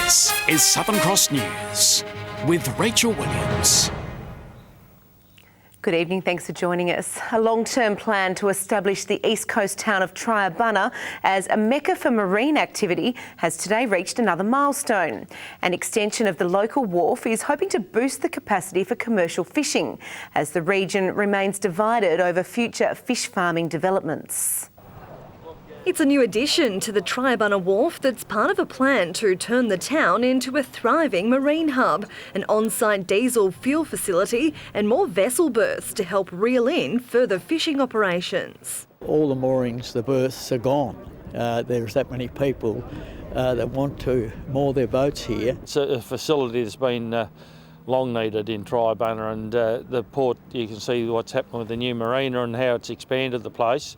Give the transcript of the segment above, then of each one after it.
This is Southern Cross News with Rachel Williams. Good evening, thanks for joining us. A long-term plan to establish the east coast town of Triabunna as a mecca for marine activity has today reached another milestone. An extension of the local wharf is hoping to boost the capacity for commercial fishing as the region remains divided over future fish farming developments. It's a new addition to the Triabunna Wharf that's part of a plan to turn the town into a thriving marine hub, an on-site diesel fuel facility and more vessel berths to help reel in further fishing operations. All the moorings, the berths are gone. There's that many people that want to moor their boats here. It's a facility that's been long needed in Triabunna, and the port, you can see what's happened with the new marina and how it's expanded the place.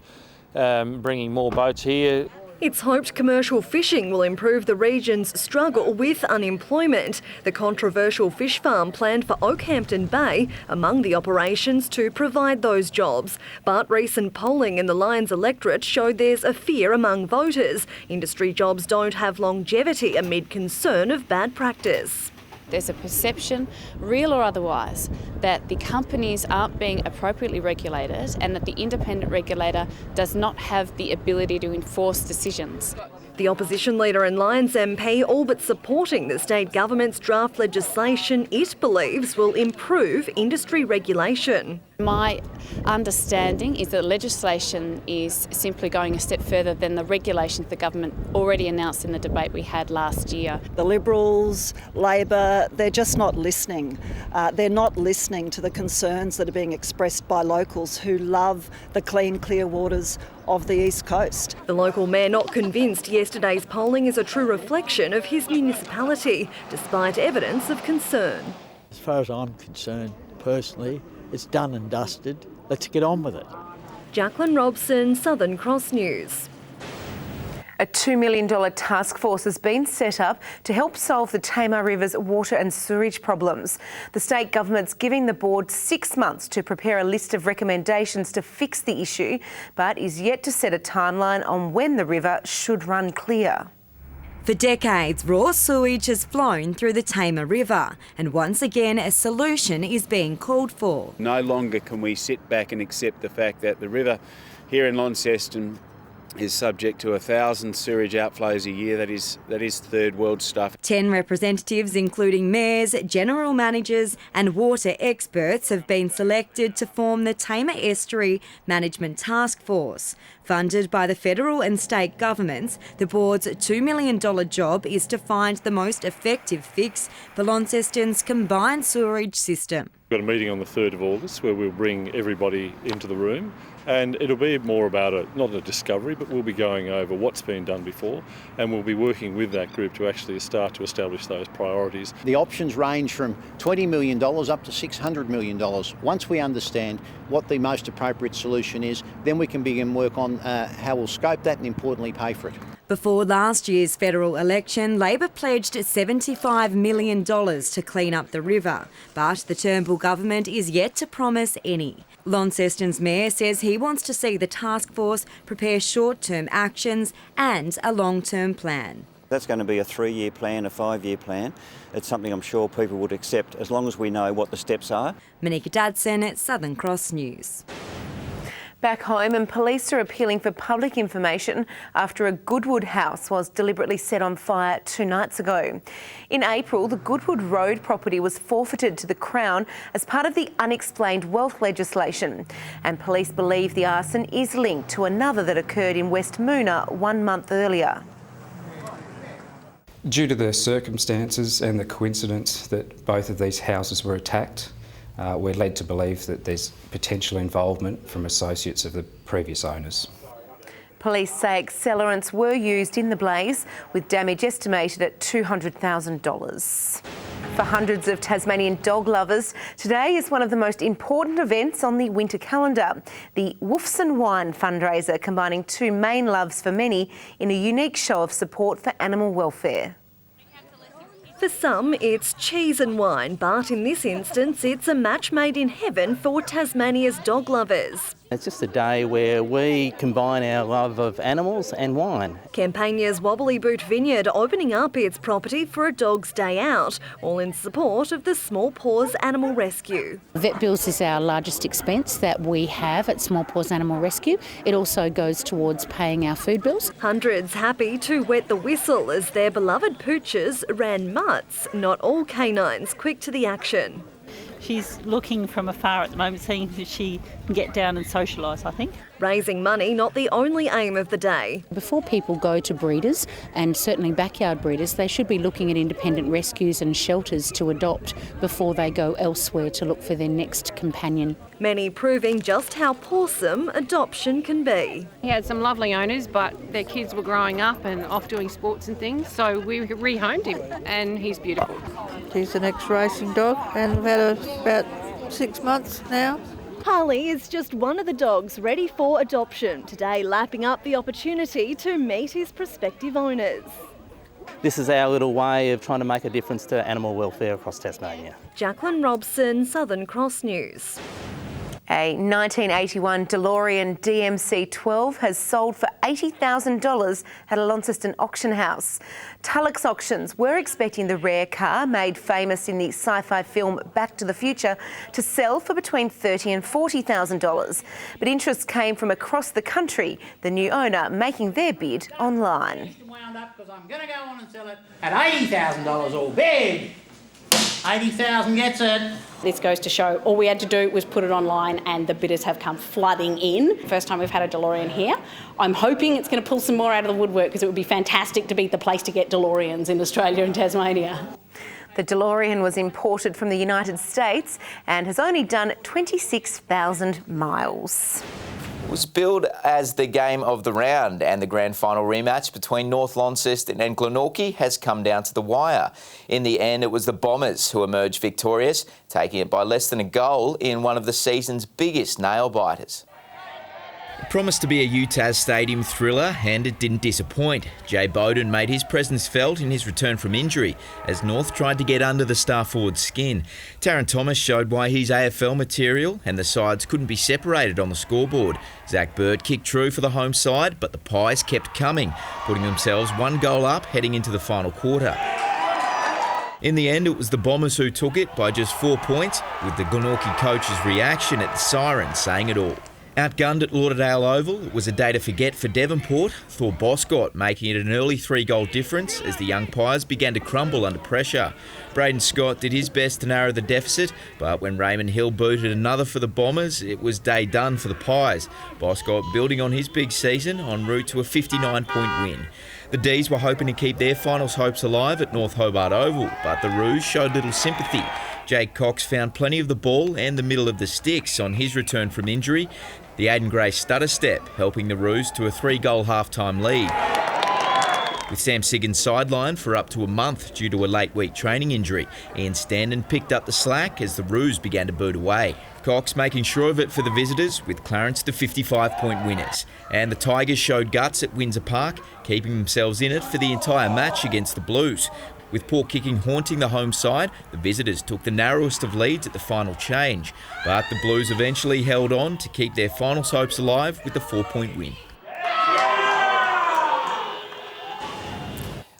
Bringing more boats here. It's hoped commercial fishing will improve the region's struggle with unemployment. The controversial fish farm planned for Oakhampton Bay among the operations to provide those jobs. But recent polling in the Lions electorate showed there's a fear among voters. Industry jobs don't have longevity amid concern of bad practice. There's a perception, real or otherwise, that the companies aren't being appropriately regulated and that the independent regulator does not have the ability to enforce decisions. The opposition leader and Lions MP all but supporting the state government's draft legislation it believes will improve industry regulation. My understanding is that legislation is simply going a step further than the regulations the government already announced in the debate we had last year. The Liberals, Labor, they're just not listening. They're not listening to the concerns that are being expressed by locals who love the clean, clear waters of the East Coast. The local mayor not convinced yesterday's polling is a true reflection of his municipality, despite evidence of concern. As far as I'm concerned, personally, it's done and dusted. Let's get on with it. Jacqueline Robson, Southern Cross News. A $2 million task force has been set up to help solve the Tamar River's water and sewerage problems. The state government's giving the board 6 months to prepare a list of recommendations to fix the issue, but is yet to set a timeline on when the river should run clear. For decades, raw sewage has flown through the Tamar River, and once again a solution is being called for. No longer can we sit back and accept the fact that the river here in Launceston is subject to 1,000 sewerage outflows a year. That is third world stuff. 10 representatives, including mayors, general managers and water experts, have been selected to form the Tamar Estuary Management Task Force. Funded by the federal and state governments, the board's $2 million job is to find the most effective fix for Launceston's combined sewerage system. We've got a meeting on the 3rd of August where we'll bring everybody into the room, and it'll be more about not a discovery, but we'll be going over what's been done before, and we'll be working with that group to actually start to establish those priorities. The options range from $20 million up to $600 million. Once we understand what the most appropriate solution is, then we can begin work on how we'll scope that and importantly pay for it. Before last year's federal election, Labor pledged $75 million to clean up the river, but the Turnbull government is yet to promise any. Launceston's mayor says he wants to see the task force prepare short-term actions and a long-term plan. That's going to be a 3-year plan, a 5-year plan. It's something I'm sure people would accept as long as we know what the steps are. Monica Dadson at Southern Cross News. Back home, and police are appealing for public information after a Goodwood house was deliberately set on fire 2 nights ago. In April, the Goodwood Road property was forfeited to the Crown as part of the unexplained wealth legislation, and police believe the arson is linked to another that occurred in West Moona 1 month earlier. Due to the circumstances and the coincidence that both of these houses were attacked, we're led to believe that there's potential involvement from associates of the previous owners. Police say accelerants were used in the blaze, with damage estimated at $200,000. For hundreds of Tasmanian dog lovers, today is one of the most important events on the winter calendar, the Woofs and Wine fundraiser, combining two main loves for many in a unique show of support for animal welfare. For some, it's cheese and wine, but in this instance, it's a match made in heaven for Tasmania's dog lovers. It's just a day where we combine our love of animals and wine. Campania's Wobbly Vineyard opening up its property for a Dog's Day Out, all in support of the Small Paws Animal Rescue. Vet bills is our largest expense that we have at Small Paws Animal Rescue. It also goes towards paying our food bills. Hundreds happy to wet the whistle as their beloved pooches ran mutts, not all canines quick to the action. She's looking from afar at the moment, seeing if she can get down and socialise, I think. Raising money, not the only aim of the day. Before people go to breeders, and certainly backyard breeders, they should be looking at independent rescues and shelters to adopt before they go elsewhere to look for their next companion. Many proving just how awesome adoption can be. He had some lovely owners, but their kids were growing up and off doing sports and things, so we rehomed him, and he's beautiful. He's an ex-racing dog, and we've had her about 6 months now. Harley is just one of the dogs ready for adoption, today lapping up the opportunity to meet his prospective owners. This is our little way of trying to make a difference to animal welfare across Tasmania. Jacqueline Robson, Southern Cross News. A 1981 DeLorean DMC-12 has sold for $80,000 at a Launceston auction house. Tullux Auctions were expecting the rare car, made famous in the sci-fi film Back to the Future, to sell for between $30,000 and $40,000. But interest came from across the country, the new owner making their bid online. Because I'm going to go on and sell it at $80,000 all bid. 80,000 gets it. This goes to show all we had to do was put it online and the bidders have come flooding in. First time we've had a DeLorean here. I'm hoping it's going to pull some more out of the woodwork because it would be fantastic to be the place to get DeLoreans in Australia and Tasmania. The DeLorean was imported from the United States and has only done 26,000 miles. Was billed as the game of the round, and the grand final rematch between North Launceston and Glenorchy has come down to the wire. In the end, it was the Bombers who emerged victorious, taking it by less than a goal in one of the season's biggest nail-biters. Promised to be a UTAS Stadium thriller, and it didn't disappoint. Jay Bowden made his presence felt in his return from injury as North tried to get under the star forward's skin. Taron Thomas showed why he's AFL material, and the sides couldn't be separated on the scoreboard. Zach Bird kicked true for the home side, but the Pies kept coming, putting themselves one goal up heading into the final quarter. In the end, it was the Bombers who took it by just 4 points, with the Glenorchy coach's reaction at the siren saying it all. Outgunned at Lauderdale Oval, it was a day to forget for Devonport, Thor Boscott making it an early 3-goal difference as the young Pies began to crumble under pressure. Braden Scott did his best to narrow the deficit, but when Raymond Hill booted another for the Bombers, it was day done for the Pies. Boscott building on his big season en route to a 59-point win. The D's were hoping to keep their finals hopes alive at North Hobart Oval, but the Roos showed little sympathy. Jake Cox found plenty of the ball and the middle of the sticks on his return from injury. The Aidan Gray stutter step helping the Roos to a 3-goal half-time lead. With Sam Siggins sidelined for up to a month due to a late week training injury, Ian Standen picked up the slack as the Roos began to boot away. Cox making sure of it for the visitors, with Clarence the 55-point winners. And the Tigers showed guts at Windsor Park, keeping themselves in it for the entire match against the Blues. With poor kicking haunting the home side, the visitors took the narrowest of leads at the final change. But the Blues eventually held on to keep their finals hopes alive with the 4-point win.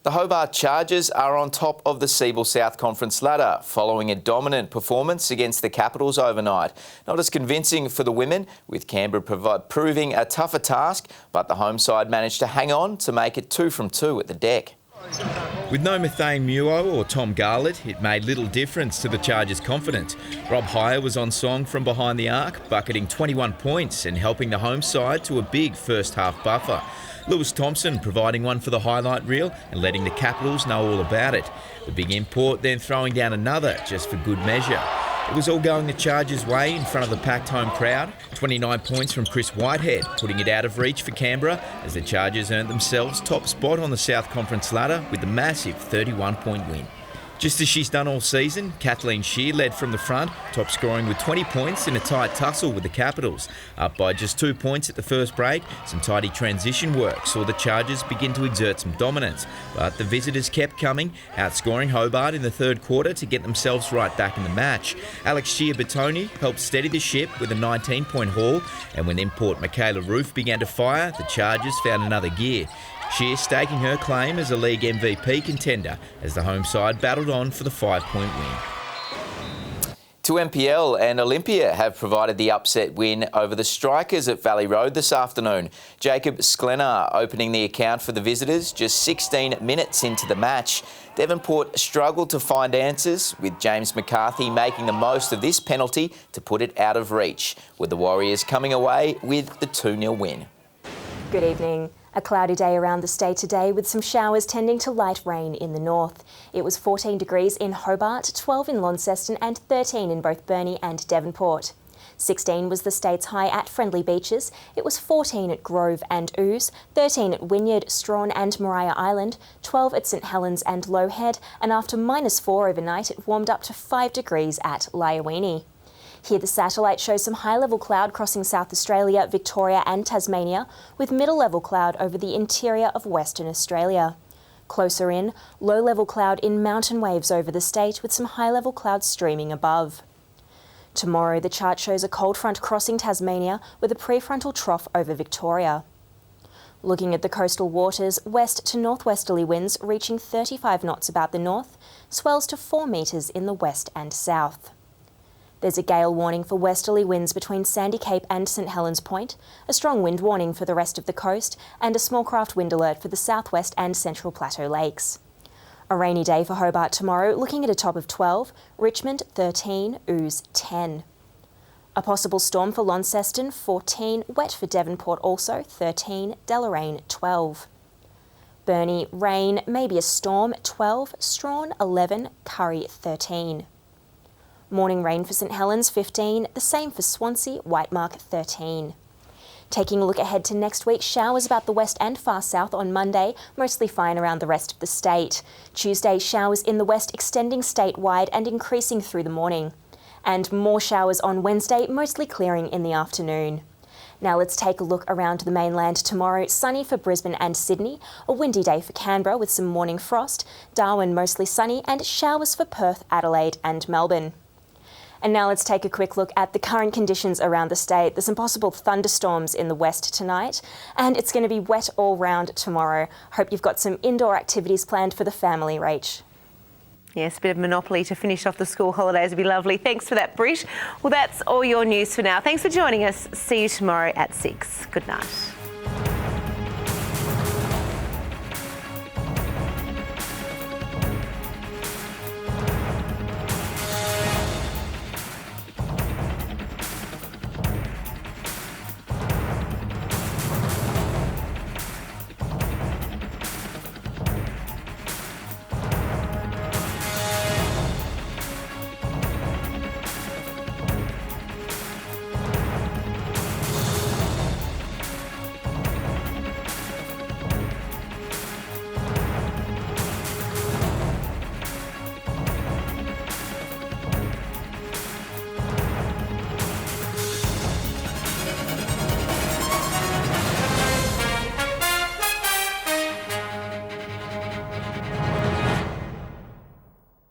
The Hobart Chargers are on top of the Seabull South Conference ladder, following a dominant performance against the Capitals overnight. Not as convincing for the women, with Canberra proving a tougher task, but the home side managed to hang on to make it 2 from 2 at the deck. With no Methane Muo or Tom Garlett, it made little difference to the Chargers' confidence. Rob Heyer was on song from behind the arc, bucketing 21 points and helping the home side to a big first-half buffer. Lewis Thompson providing one for the highlight reel and letting the Capitals know all about it. The big import then throwing down another just for good measure. It was all going the Chargers' way in front of the packed home crowd. 29 points from Chris Whitehead, putting it out of reach for Canberra as the Chargers earned themselves top spot on the South Conference ladder with a massive 31-point win. Just as she's done all season, Kathleen Shear led from the front, top scoring with 20 points in a tight tussle with the Capitals. Up by just 2 points at the first break, some tidy transition work saw the Chargers begin to exert some dominance. But the visitors kept coming, outscoring Hobart in the third quarter to get themselves right back in the match. Alex Shear-Batoni helped steady the ship with a 19-point haul, and when import Michaela Roof began to fire, the Chargers found another gear. Shear staking her claim as a league MVP contender as the home side battled on for the 5-point win. 2MPL and Olympia have provided the upset win over the Strikers at Valley Road this afternoon. Jacob Sklenar opening the account for the visitors just 16 minutes into the match. Devonport struggled to find answers, with James McCarthy making the most of this penalty to put it out of reach, with the Warriors coming away with the 2-0 win. Good evening. A cloudy day around the state today with some showers tending to light rain in the north. It was 14 degrees in Hobart, 12 in Launceston and 13 in both Burnie and Devonport. 16 was the state's high at Friendly Beaches. It was 14 at Grove and Ooze, 13 at Vineyard, Strawn and Maria Island, 12 at St Helens and Low Head, and after -4 overnight it warmed up to 5 degrees at Lyowini. Here the satellite shows some high-level cloud crossing South Australia, Victoria and Tasmania, with middle-level cloud over the interior of Western Australia. Closer in, low-level cloud in mountain waves over the state with some high-level clouds streaming above. Tomorrow the chart shows a cold front crossing Tasmania with a prefrontal trough over Victoria. Looking at the coastal waters, west to northwesterly winds reaching 35 knots about the north, swells to 4 metres in the west and south. There's a gale warning for westerly winds between Sandy Cape and St Helens Point, a strong wind warning for the rest of the coast, and a small craft wind alert for the southwest and central plateau lakes. A rainy day for Hobart tomorrow, looking at a top of 12, Richmond 13, Ooze 10. A possible storm for Launceston 14, wet for Devonport also 13, Deloraine 12. Burnie, rain, maybe a storm 12, Strawn 11, Curry 13. Morning rain for St Helens 15, the same for Swansea, Whitemark 13. Taking a look ahead to next week, showers about the west and far south on Monday, mostly fine around the rest of the state. Tuesday, showers in the west extending statewide and increasing through the morning. And more showers on Wednesday, mostly clearing in the afternoon. Now let's take a look around the mainland tomorrow. Sunny for Brisbane and Sydney, a windy day for Canberra with some morning frost, Darwin mostly sunny, and showers for Perth, Adelaide and Melbourne. And now let's take a quick look at the current conditions around the state. There's some possible thunderstorms in the west tonight, and it's going to be wet all round tomorrow. Hope you've got some indoor activities planned for the family, Rach. Yes, a bit of Monopoly to finish off the school holidays would be lovely. Thanks for that, Brit. Well, that's all your news for now. Thanks for joining us. See you tomorrow at 6. Good night.